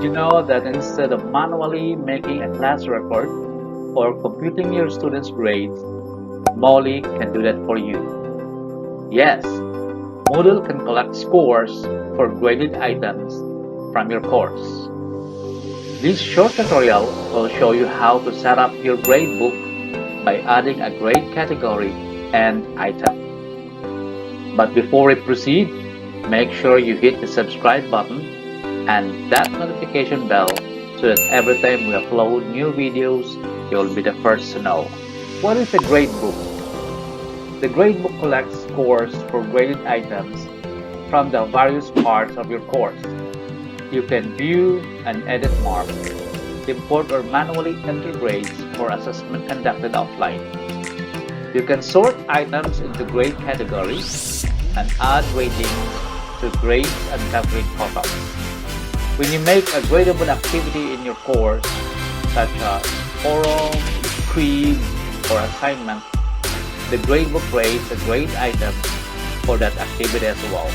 Did you know that instead of manually making a class record or computing your students' grades, Molly can do that for you? Yes, Moodle can collect scores for graded items from your course. This short tutorial will show you how to set up your gradebook by adding a grade category and item. But before we proceed, make sure you hit the subscribe button and that notification bell so that every time we upload new videos, you'll be the first to know. What is a gradebook? The gradebook collects scores for graded items from the various parts of your course. You can view and edit marks, import or manually enter grades for assessment conducted offline. You can sort items into grade categories and add ratings to grades and calculate totals. When you make a gradable activity in your course, such as forum, quiz, or assignment, the gradebook grades a grade item for that activity as well.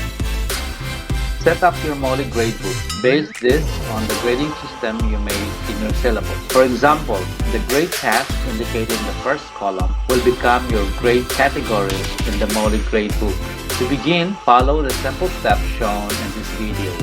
Set up your Molly gradebook. Base this on the grading system you made in your syllabus. For example, the grade task indicated in the first column will become your grade category in the Molly gradebook. To begin, follow the simple steps shown in this video.